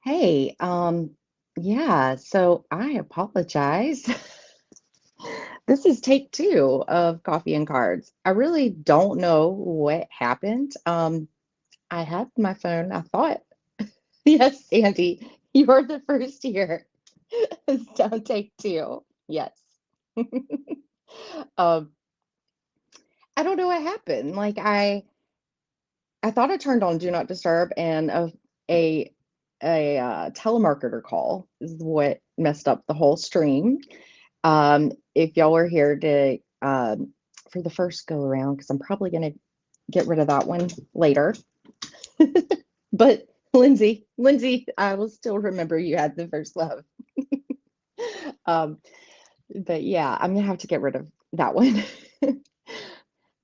Hey, yeah, so I apologize. This is take two of Coffee and Cards. I really don't know what happened. I had my phone, I thought, yes, Sandy, you're the first here. So take two. Yes. Um, I don't know what happened. I thought I turned on Do Not Disturb and a telemarketer call is what messed up the whole stream. If y'all were here to for the first go around, because I'm probably gonna get rid of that one later. But Lindsay, I will still remember you had the first love. Um, but yeah, I'm gonna have to get rid of that one.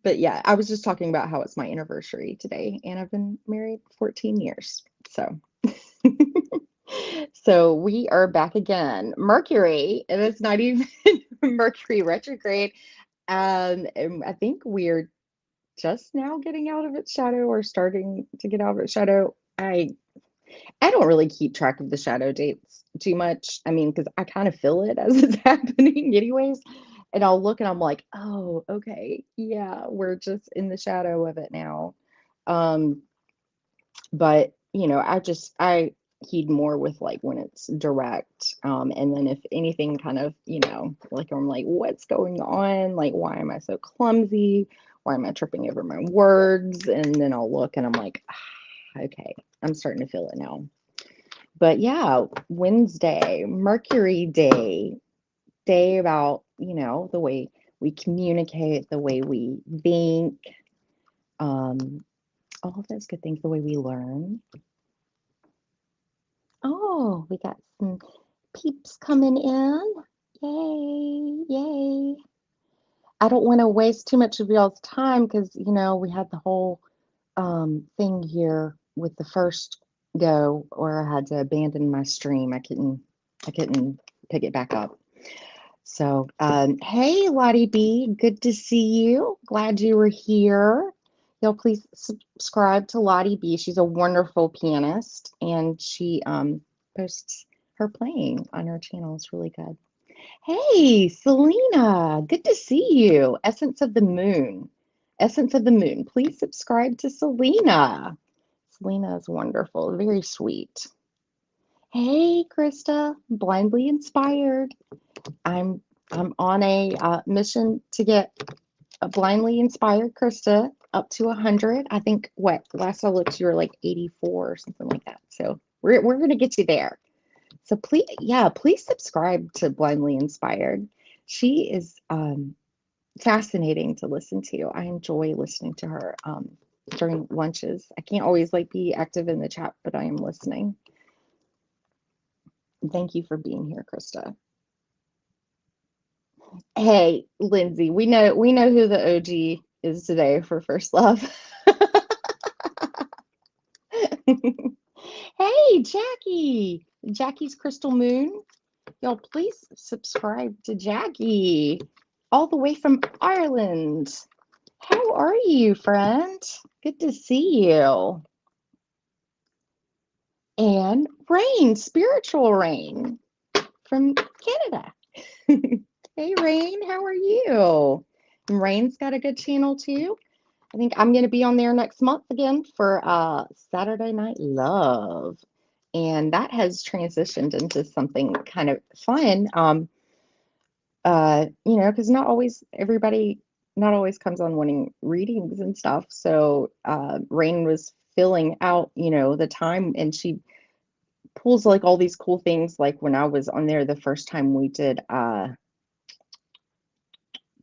But yeah, I was just talking about how it's my anniversary today, and I've been married 14 years. So so we are back again. Mercury, and it's not even Mercury retrograde. And I think we're just now getting out of its shadow or starting to get out of its shadow. I don't really keep track of the shadow dates too much. I mean, because I kind of feel it as it's happening anyways. And I'll look and I'm like, oh, okay, yeah, we're just in the shadow of it now. Um, but I heed more with like when it's direct. And then if anything kind of, like I'm like, what's going on? Like, why am I so clumsy? Why am I tripping over my words? And then I'll look and I'm like, okay, I'm starting to feel it now. But yeah, Wednesday, Mercury day about, the way we communicate, the way we think, um, all of those good things, the way we learn. Oh, we got some peeps coming in. Yay, yay. I don't want to waste too much of y'all's time because, we had the whole thing here with the first go where I had to abandon my stream. I couldn't pick it back up. So, hey, Lottie B, good to see you. Glad you were here. Y'all, please subscribe to Lottie B. She's a wonderful pianist, and she posts her playing on her channel. It's really good. Hey, Selena, good to see you. Essence of the Moon. Essence of the Moon. Please subscribe to Selena. Selena is wonderful, very sweet. Hey, Krista, blindly inspired. I'm I'm on a mission to get a blindly inspired Krista up to 100. I think what last I looked, you were like 84 or something like that. So we're gonna get you there. So please, yeah, please subscribe to Blindly Inspired. She is fascinating to listen to. I enjoy listening to her during lunches. I can't always like be active in the chat, but I am listening. Thank you for being here, Krista. Hey, Lindsay, we know who the OG is today for First Love. Hey, Jackie. Jackie's Crystal Moon. Y'all, please subscribe to Jackie, all the way from Ireland. How are you, friend? Good to see you. And Rain, spiritual Rain from Canada. Hey, Rain, how are you? And Rain's got a good channel too. I think I'm going to be on there next month again for Saturday Night Love. And that has transitioned into something kind of fun. Because not always everybody not always comes on wanting readings and stuff. So Rain was filling out, the time, and she pulls like all these cool things. Like when I was on there the first time, we did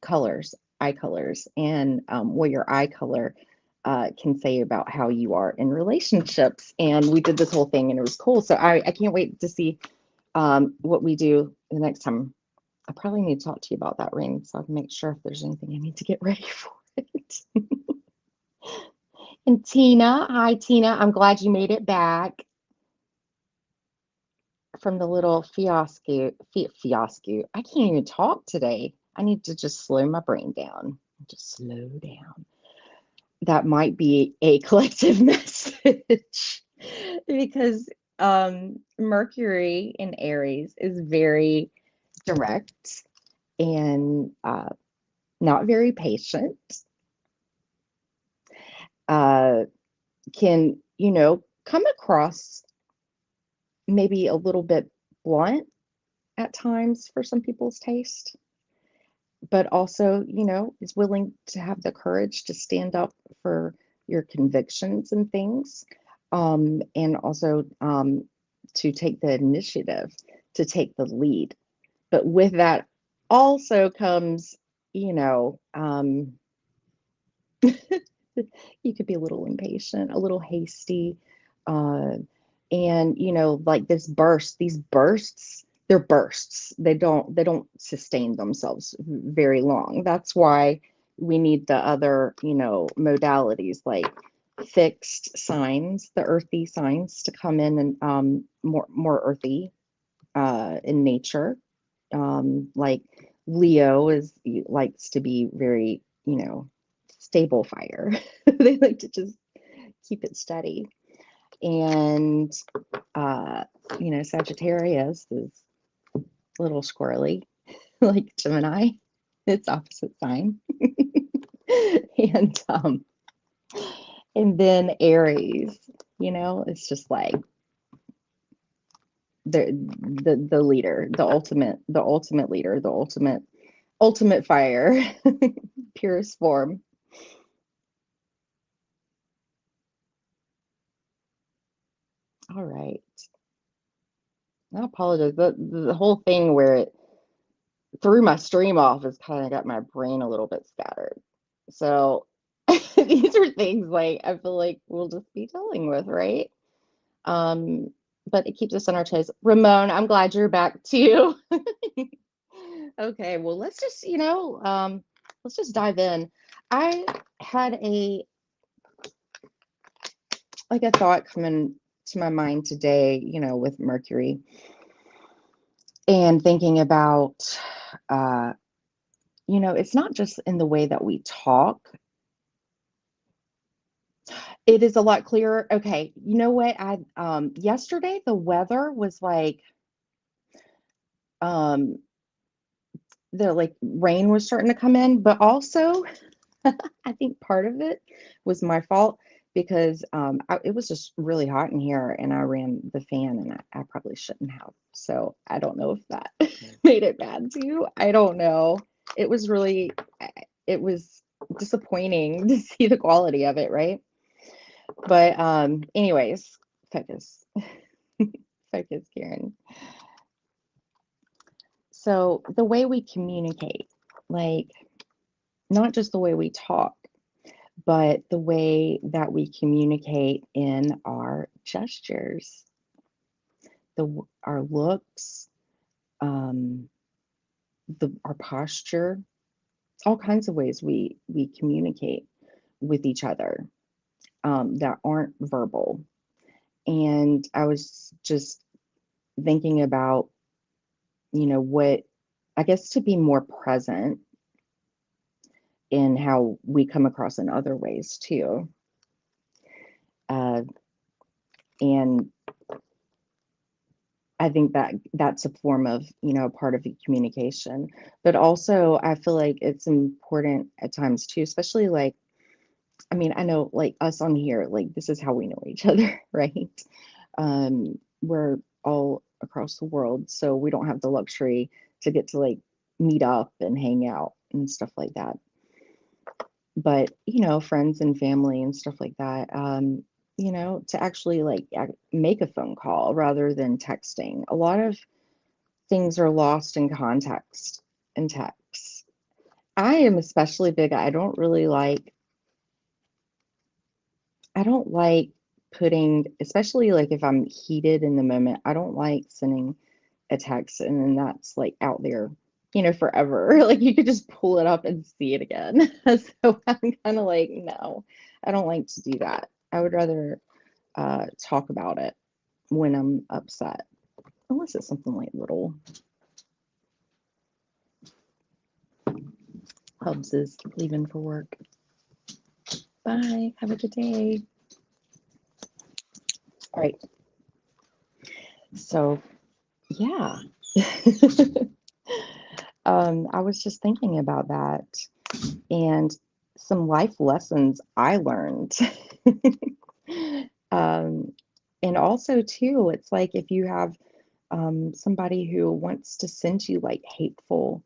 colors, eye colors, and what your eye color can say about how you are in relationships. And we did this whole thing, and it was cool. So I can't wait to see what we do the next time. I probably need to talk to you about that, Rain, so I can make sure if there's anything I need to get ready for it. And Tina, hi Tina, I'm glad you made it back from the little fiasco. I can't even talk today. I need to just slow my brain down. Just slow down. That might be a collective message because Mercury in Aries is very direct and not very patient. Can, come across maybe a little bit blunt at times for some people's taste, but also, is willing to have the courage to stand up for your convictions and things, and also to take the initiative, to take the lead. But with that also comes, you could be a little impatient, a little hasty, uh, and like these bursts, they're bursts. They don't sustain themselves very long. That's why we need the other, modalities like fixed signs, the earthy signs to come in and more earthy in nature. Like Leo likes to be very, stable fire. They like to just keep it steady. And Sagittarius is a little squirrely, like Gemini. It's opposite sign. and and then Aries, it's just like the leader, the ultimate leader, the ultimate fire, purest form. All right. I apologize. The whole thing where it threw my stream off has kind of got my brain a little bit scattered. So these are things like I feel like we'll just be dealing with, right? Um, but it keeps us on our toes. Ramon, I'm glad you're back too. Okay, well let's just dive in. I had a thought come in to my mind today, with Mercury and thinking about it's not just in the way that we talk. It is a lot clearer. Okay, you know what? I yesterday the weather was like um the like rain was starting to come in, but also I think part of it was my fault because it was just really hot in here and I ran the fan and I probably shouldn't have. So I don't know if that made it bad to you. I don't know. It was really, it was disappointing to see the quality of it, right? But anyways, focus. Focus, Karen. So the way we communicate, like not just the way we talk, but the way that we communicate in our gestures, our looks, um, our posture, all kinds of ways we communicate with each other that aren't verbal. And I was just thinking about, what I guess to be more present in how we come across in other ways too. Uh, and I think that that's a form of, part of the communication. But also, I feel like it's important at times too, especially like, I mean, I know like us on here, like this is how we know each other, right? We're all across the world, so we don't have the luxury to get to like meet up and hang out and stuff like that. But, friends and family and stuff like that, to actually like make a phone call rather than texting. A lot of things are lost in context in text. I am especially big. I don't like putting, especially like if I'm heated in the moment, I don't like sending a text and then that's like out there, forever. Like you could just pull it up and see it again. So I'm kind of like, no, I don't like to do that. I would rather talk about it when I'm upset, unless it's something like little. Hubs is leaving for work. Bye. Have a good day. All right. So, yeah. I was just thinking about that and some life lessons I learned. um, and also, too, it's like if you have somebody who wants to send you like hateful,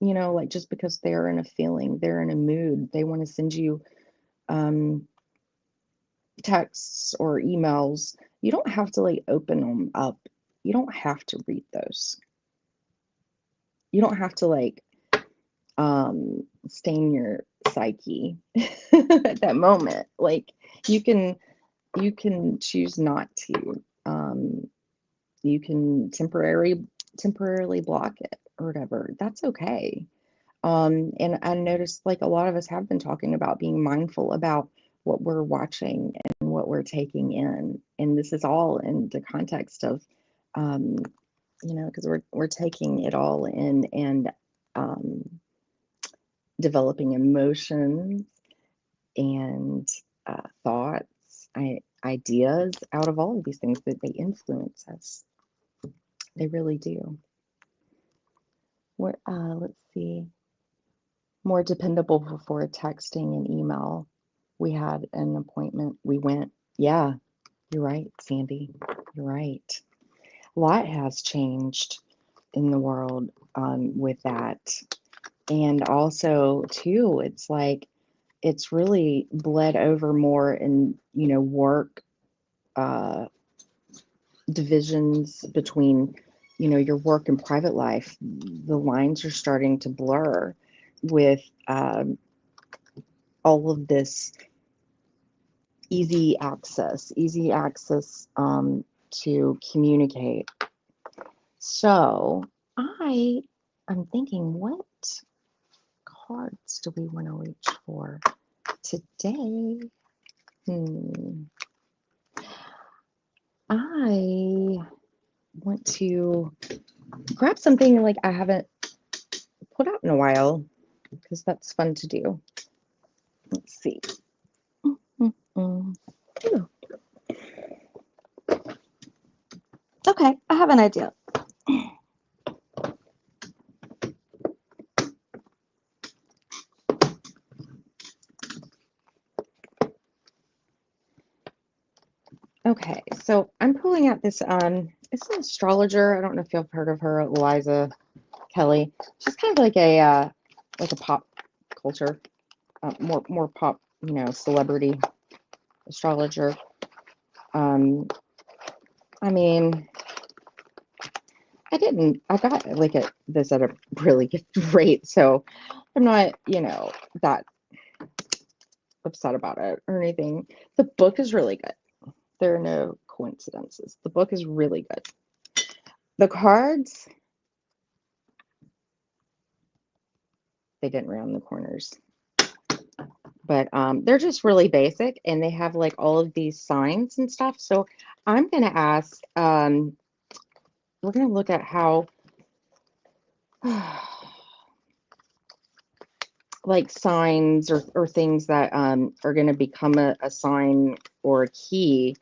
like just because they're in a feeling, they're in a mood, they want to send you um, texts or emails, you don't have to like open them up. You don't have to read those. You don't have to like stain your psyche at that moment. Like you can choose not to. You can temporarily block it or whatever. That's okay. And I noticed like a lot of us have been talking about being mindful about what we're watching and what we're taking in. And this is all in the context of, um, because we're taking it all in and um, developing emotions and thoughts, ideas out of all of these things that they influence us. They really do. What? Let's see. More dependable before texting and email. We had an appointment. We went. Yeah, you're right, Sandy. You're right. A lot has changed in the world with that. And also, too, it's like it's really bled over more in, work uh, divisions between, your work and private life. The lines are starting to blur with all of this easy access to communicate. So I'm thinking, what cards do we want to reach for today? I want to grab something like I haven't put out in a while because that's fun to do. Let's see. Okay, I have an idea. Okay, so I'm pulling out this it's an astrologer. I don't know if you've heard of her, Eliza Kelly. She's kind of like a pop culture, more pop, celebrity astrologer. I mean, I got like this at a really good rate, so I'm not, that upset about it or anything. The book is really good. There are no coincidences. The book is really good. The cards, they didn't round the corners, but they're just really basic and they have like all of these signs and stuff. So I'm going to ask, we're going to look at how like signs or things that are going to become a sign or a key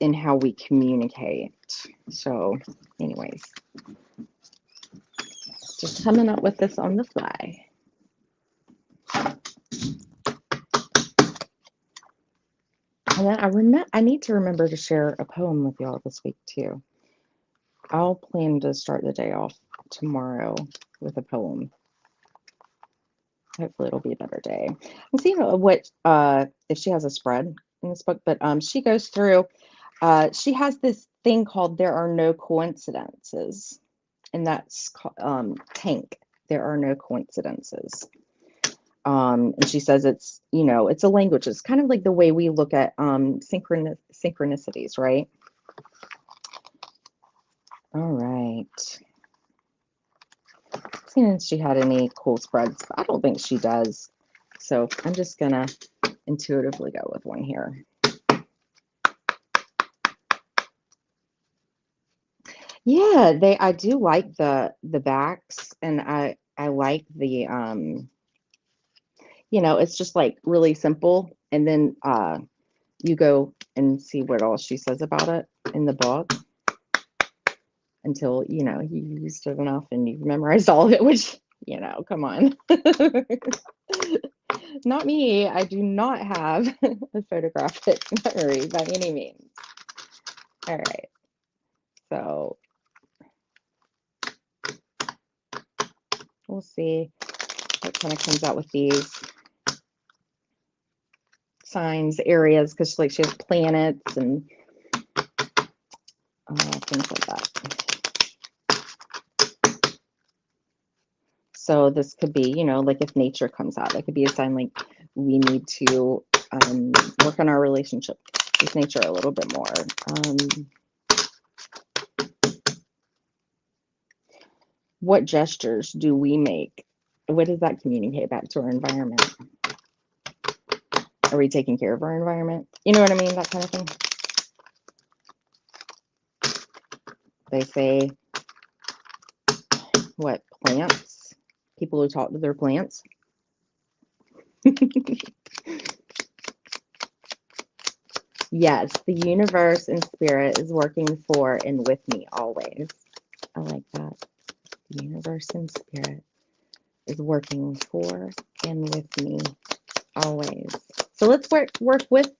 in how we communicate. So anyways, just coming up with this on the fly. And then I need to remember to share a poem with y'all this week too. I'll plan to start the day off tomorrow with a poem. Hopefully it'll be a better day. I'm seeing what if she has a spread in this book, but she goes through she has this thing called There Are No Coincidences, and that's Tank. There are no coincidences. And she says it's a language. It's kind of like the way we look at synchronicities, right? All right. Seeing if she had any cool spreads. I don't think she does. So I'm just gonna intuitively go with one here. Yeah, I do like the backs, and I like the it's just like really simple, and then you go and see what all she says about it in the book until, you know, you used it enough and you've memorized all of it, which, you know, come on. Not me. I do not have a photographic memory by any means. All right. So we'll see what kind of comes out with these signs, areas, because like she has planets and things like that. So this could be, you know, like if nature comes out, that could be a sign like we need to work on our relationship with nature a little bit more. What gestures do we make? What does that communicate back to our environment? Are we taking care of our environment? You know what I mean? That kind of thing. They say, what, plants? People who talk to their plants. Yes, the universe and spirit is working for and with me always. I like that. The universe and spirit is working for and with me always. So let's work with,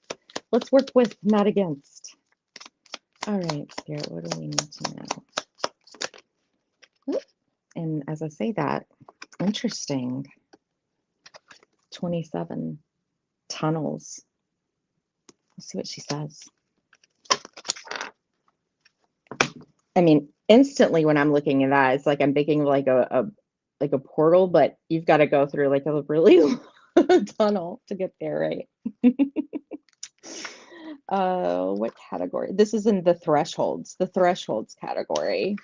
not against. All right, spirit, what do we need to know? And as I say that, interesting. 27 tunnels. Let's see what she says. I mean, instantly when I'm looking at that, it's like I'm thinking like a portal, but you've got to go through like a really long tunnel to get there, right? What category? This is in the thresholds category.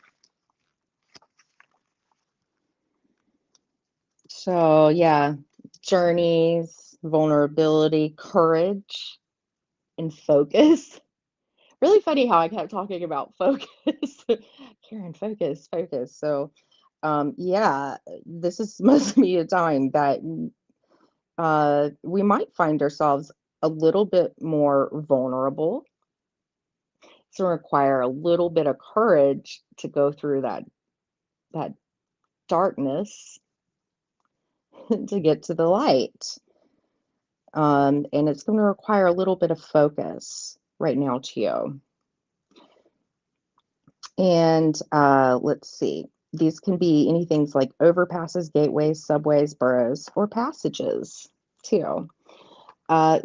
So yeah, journeys, vulnerability, courage, and focus. Really funny how I kept talking about focus. Karen, focus. So yeah, this is must be a time that we might find ourselves a little bit more vulnerable. It's going to require a little bit of courage to go through that darkness to get to the light. And it's going to require a little bit of focus right now too. And let's see. These can be anything like overpasses, gateways, subways, boroughs, or passages too.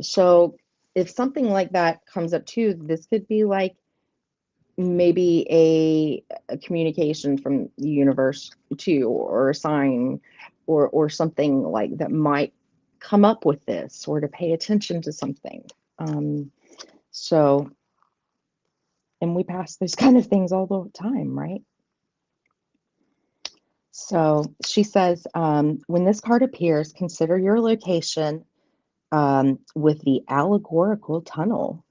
So if something like that comes up too, this could be like maybe a communication from the universe too, or a sign, or something like that might come up with this, or to pay attention to something. So, and we pass those kind of things all the time, right? So she says, when this card appears, consider your location with the allegorical tunnel.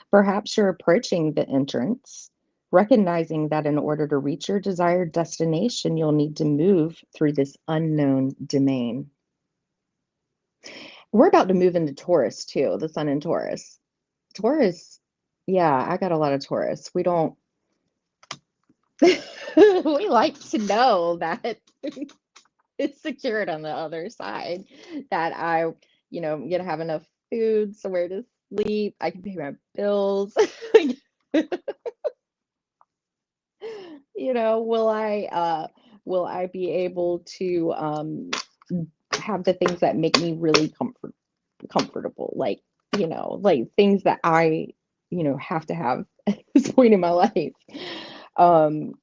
Perhaps you're approaching the entrance, recognizing that in order to reach your desired destination, you'll need to move through this unknown domain. We're about to move into Taurus too, the sun in Taurus. Taurus, yeah, I got a lot of Taurus. We don't, we like to know that it's secured on the other side, that I, you know, I'm gonna have enough food, somewhere to sleep, I can pay my bills. You know, will I be able to have the things that make me really comfortable, like, you know, like things that I, you know, have to have at this point in my life.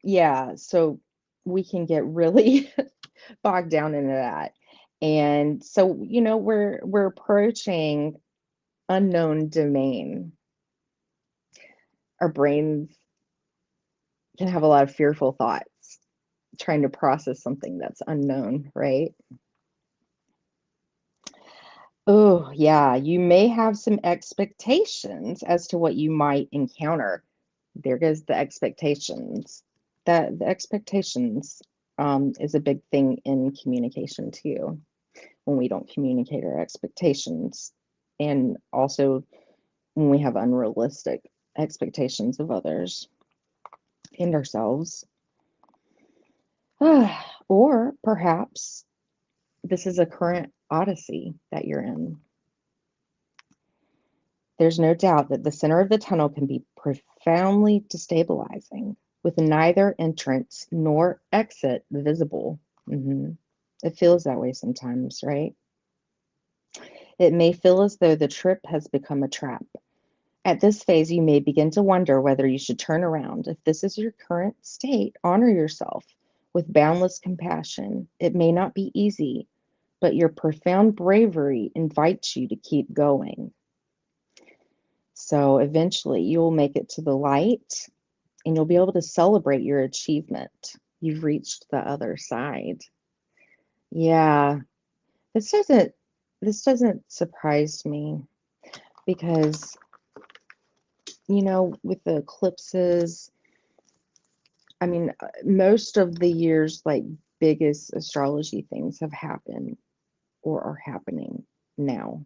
Yeah, so we can get really bogged down into that. And so, you know, we're approaching unknown domain. Our brains can have a lot of fearful thoughts, trying to process something that's unknown, right? Oh, yeah, you may have some expectations as to what you might encounter. There goes the expectations. That the expectations is a big thing in communication too. When we don't communicate our expectations, and also when we have unrealistic expectations of others and ourselves. Or perhaps this is a current odyssey that you're in. There's no doubt that the center of the tunnel can be profoundly destabilizing, with neither entrance nor exit visible. It feels that way sometimes, right? It may feel as though the trip has become a trap. At this phase, you may begin to wonder whether you should turn around. If this is your current state, honor yourself with boundless compassion. It may not be easy, but your profound bravery invites you to keep going. So eventually you'll make it to the light and you'll be able to celebrate your achievement. You've reached the other side. Yeah, this doesn't surprise me because, you know, with the eclipses, I mean, most of the year's like biggest astrology things have happened or are happening now.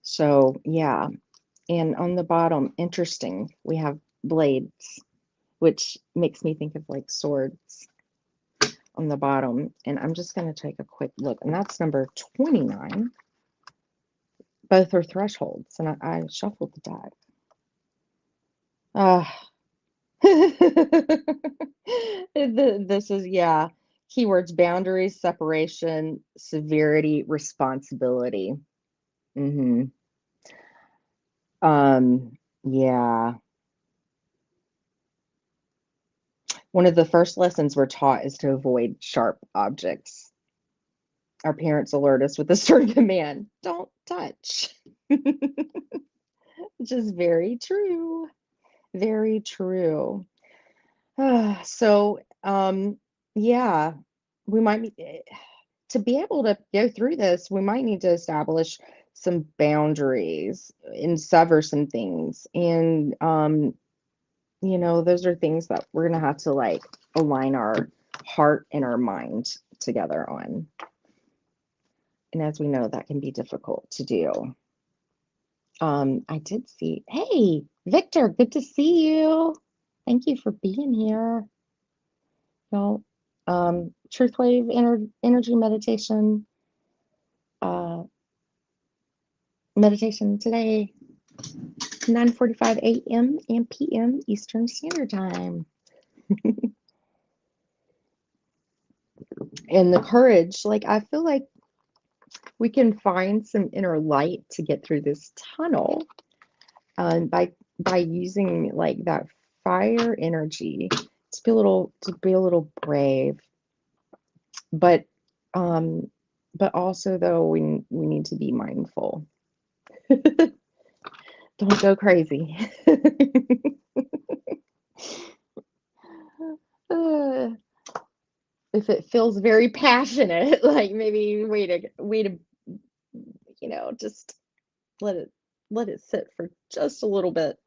So yeah, and on the bottom, interesting, we have blades, which makes me think of like swords on the bottom. And I'm just going to take a quick look, and that's number 29. Both are thresholds, and I shuffled the deck. This is, yeah, keywords: boundaries, separation, severity, responsibility. Yeah. One of the first lessons we're taught is to avoid sharp objects. Our parents alert us with a stern command: don't touch. Which is very true. Very true. So, yeah, we might need to be able to go through this. We might need to establish some boundaries and sever some things. And, you know, those are things that we're going to have to like align our heart and our mind together on. And as we know, that can be difficult to do. I did see, hey, Victor, good to see you. Thank you for being here. You know, Truth Wave Energy Meditation, meditation today, 9:45 a.m. and p.m. Eastern Standard Time. And the courage, like I feel like we can find some inner light to get through this tunnel by using like that fire energy to be a little brave. But also though we need to be mindful. Don't go crazy. If it feels very passionate, like maybe wait a, you know, just let it sit for just a little bit.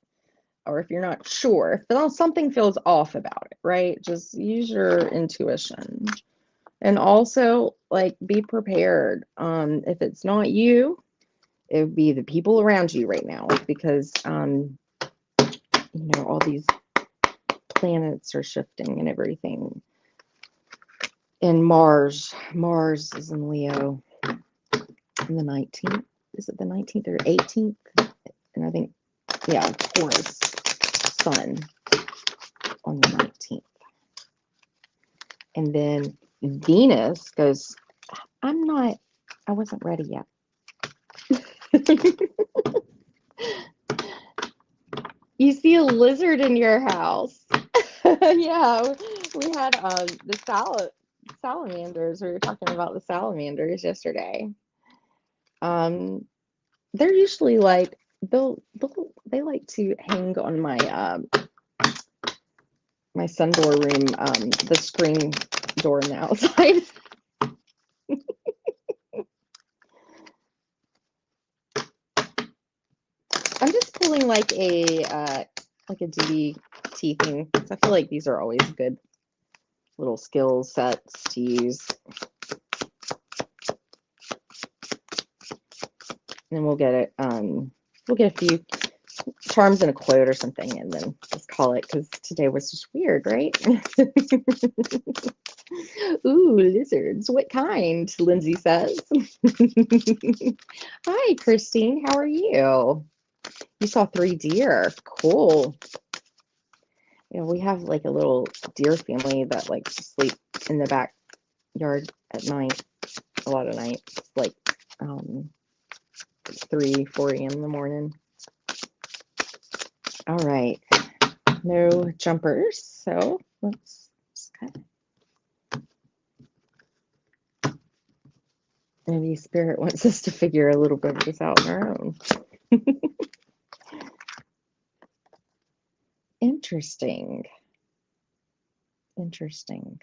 Or if you're not sure, if something feels off about it, right? Just use your intuition. And also, like, be prepared. If it's not you, it would be the people around you right now, because you know, all these planets are shifting and everything. And Mars is in Leo on the 19th. Is it the 19th or 18th? And I think, yeah, Taurus Sun on the 19th. And then Venus goes, I wasn't ready yet. You see a lizard in your house. Yeah, we had the salamanders. We were talking about the salamanders yesterday. They're usually like they like to hang on my my sun door room, the screen door on the outside. I'm just pulling like a DBT thing, because I feel like these are always good little skill sets to use. And we'll get it. We'll get a few charms and a quote or something, and then just call it, because today was just weird, right? Ooh, lizards. What kind? Lindsay says. Hi, Christine. How are you? You saw 3 deer. Cool. You know, we have like a little deer family that likes to sleep in the backyard at night, a lot of nights, like 3, 4 a.m. in the morning. All right, no jumpers, so let's just kind of, maybe Spirit wants us to figure a little bit of this out on our own. Interesting. Interesting.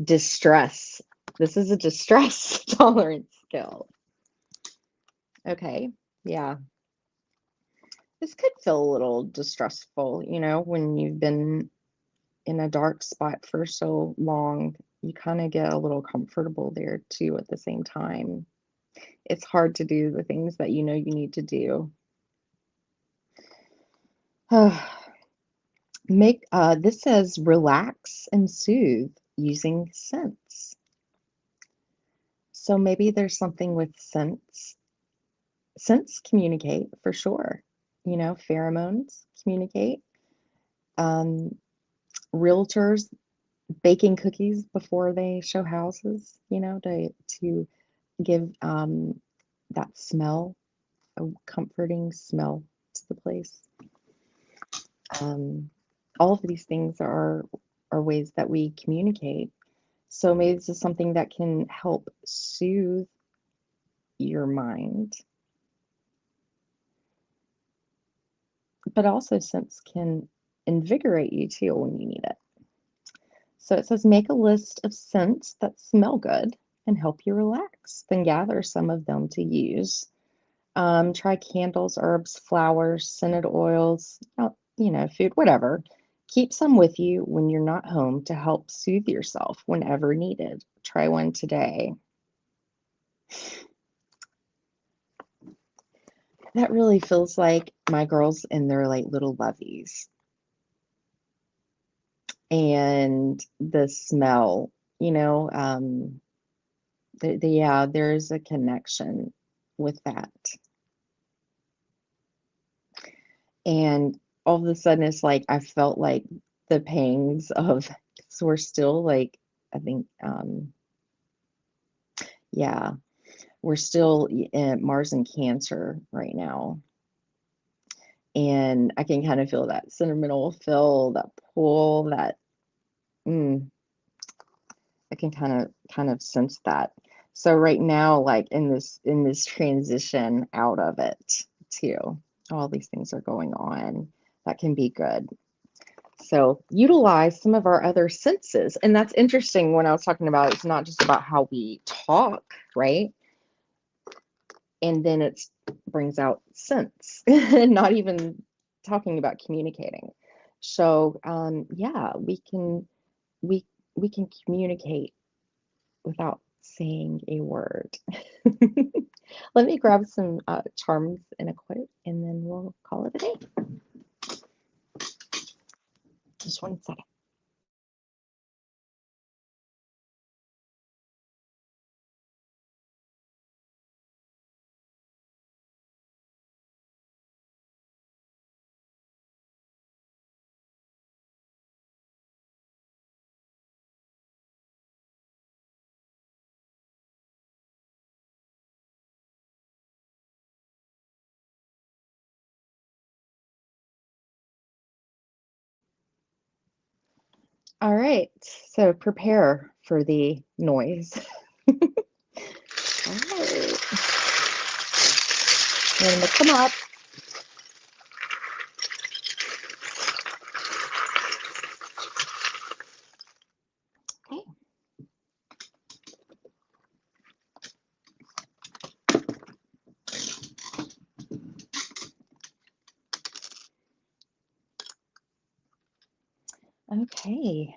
Distress. This is a distress tolerance skill. Okay, yeah. This could feel a little distressful, you know, when you've been in a dark spot for so long. You kind of get a little comfortable there too at the same time. It's hard to do the things that you know you need to do. This says relax and soothe using scents. So maybe there's something with scents. Scents communicate for sure. You know, pheromones communicate. Um, Realtors baking cookies before they show houses, you know, to give that smell, a comforting smell to the place. All of these things are ways that we communicate. So maybe this is something that can help soothe your mind, but also scents can invigorate you too when you need it. So it says make a list of scents that smell good and help you relax, then gather some of them to use. Try candles, herbs, flowers, scented oils, you know, food, whatever. Keep some with you when you're not home to help soothe yourself whenever needed. Try one today. That really feels like my girls and their like little loveys. And the smell, you know, yeah, there's a connection with that. And all of a sudden, it's like I felt like the pangs of, so we're still like, I think, yeah, we're still in Mars and Cancer right now. And I can kind of feel that sentimental feel, that pull, that, I can kind of sense that. So right now, like in this transition out of it too, all these things are going on. That can be good. So utilize some of our other senses. And that's interesting when I was talking about it's not just about how we talk, right? And then it brings out sense, not even talking about communicating. So yeah, we we can communicate without saying a word. Let me grab some charms and a quote, and then we'll call it a day. Just 1 second. All right, so prepare for the noise. All right, I'm gonna mix them up. Okay. Okay.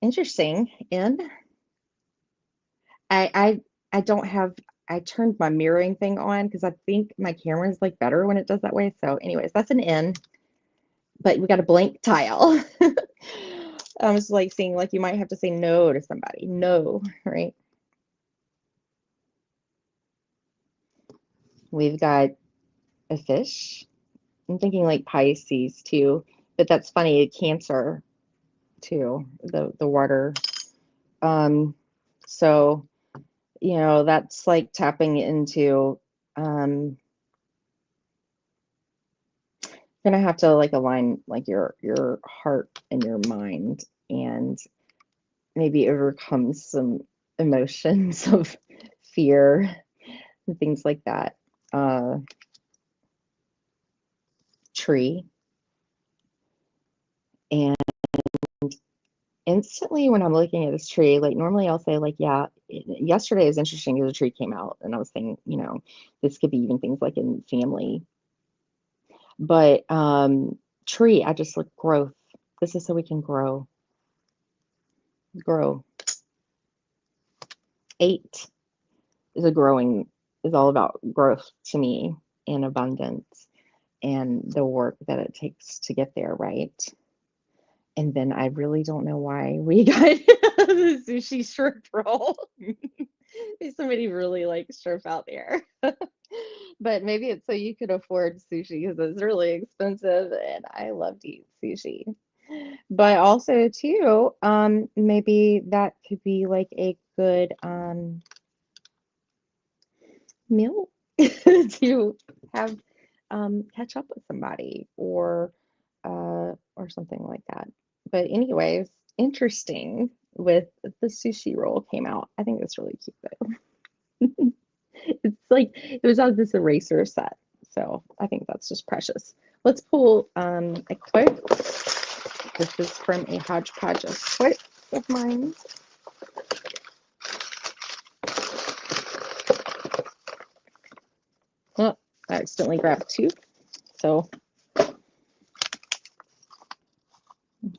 interesting. And I I don't have I turned my mirroring thing on because I think my camera is like better when it does that way. So anyways, that's an N, but we got a blank tile. I'm just like seeing like you might have to say no to somebody. No, right? We've got a fish. I'm thinking like Pisces too, but that's funny, Cancer too, the water. Um, so that's like tapping into gonna have to like align like your heart and your mind and maybe overcome some emotions of fear and things like that. Uh, Tree. And instantly when I'm looking at this tree, like normally I'll say like, yeah, yesterday was interesting because a tree came out and I was saying, this could be even things like in family. But tree, I just look growth. This is so we can grow. Grow. 8 is all about growth to me and abundance and the work that it takes to get there, right? And then I really don't know why we got the sushi shrimp roll. There's somebody really like shrimp out there. But maybe it's so you could afford sushi because it's really expensive and I love to eat sushi. But also too, maybe that could be like a good meal to have catch up with somebody or something like that. But anyways, interesting with the sushi roll came out. I think it's really cute though. It's like it was on this eraser set. So I think that's just precious. Let's pull a quote. This is from a hodgepodge of quotes of mine. Oh, I accidentally grabbed 2. So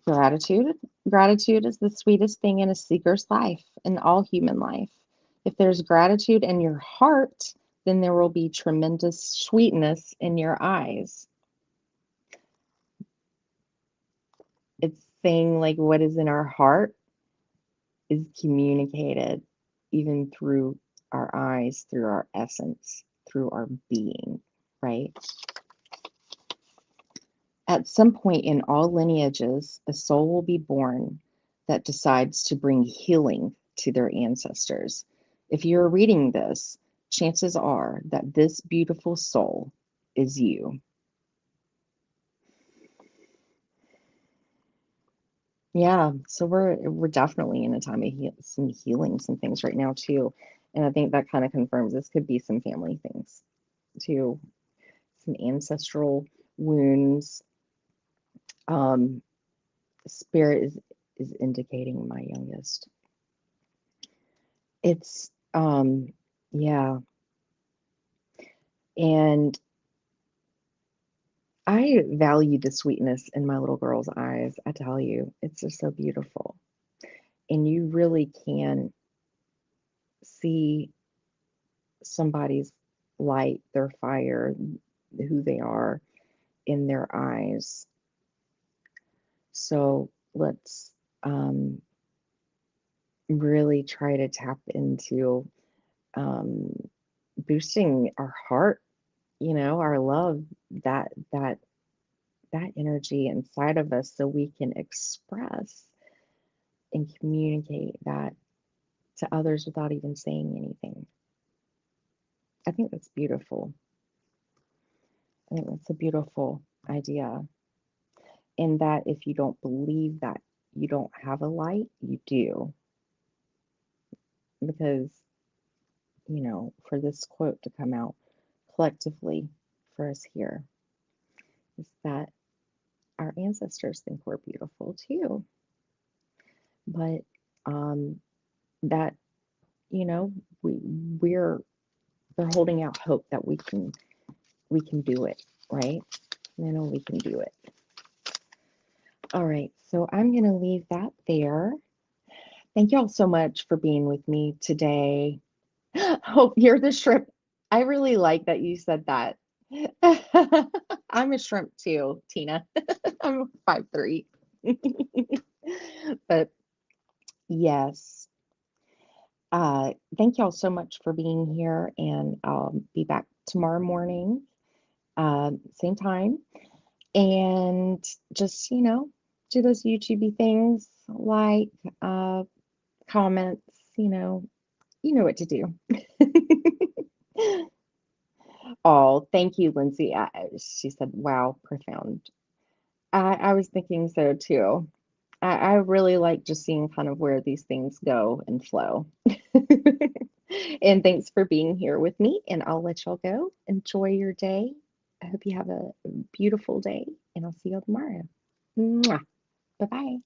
gratitude. Gratitude is the sweetest thing in a seeker's life, in all human life. If there's gratitude in your heart, then there will be tremendous sweetness in your eyes. It's saying like what is in our heart is communicated even through our eyes, through our essence, through our being, right? At some point in all lineages, a soul will be born that decides to bring healing to their ancestors. If you're reading this, chances are that this beautiful soul is you. Yeah, so we're definitely in a time of some healing, some things right now too, and I think that kind of confirms this could be some family things too, some ancestral wounds. Um, Spirit is indicating my youngest. It's yeah, and I value the sweetness in my little girl's eyes. I tell you, it's just so beautiful, and you really can see somebody's light, their fire, who they are in their eyes. So let's really try to tap into um, boosting our heart, our love, that energy inside of us, so we can express and communicate that to others without even saying anything. I think that's beautiful. I think that's a beautiful idea. And that if you don't believe that you don't have a light, you do. Because, for this quote to come out collectively for us here, is that our ancestors think we're beautiful too. But that, you know, we're they're holding out hope that we can do it, right? We can do it. All right, so I'm going to leave that there. Thank y'all so much for being with me today. Hope you're the shrimp. I really like that you said that. I'm a shrimp too, Tina. I'm 5'3". But yes, thank y'all so much for being here, and I'll be back tomorrow morning, same time. And just, do those YouTubey things, like, comments, you know what to do. Oh, thank you, Lindsay. She said, wow, profound. I was thinking so too. I really like just seeing kind of where these things go and flow. And thanks for being here with me, and I'll let y'all go. Enjoy your day. I hope you have a beautiful day, and I'll see you tomorrow. Mwah. Bye bye.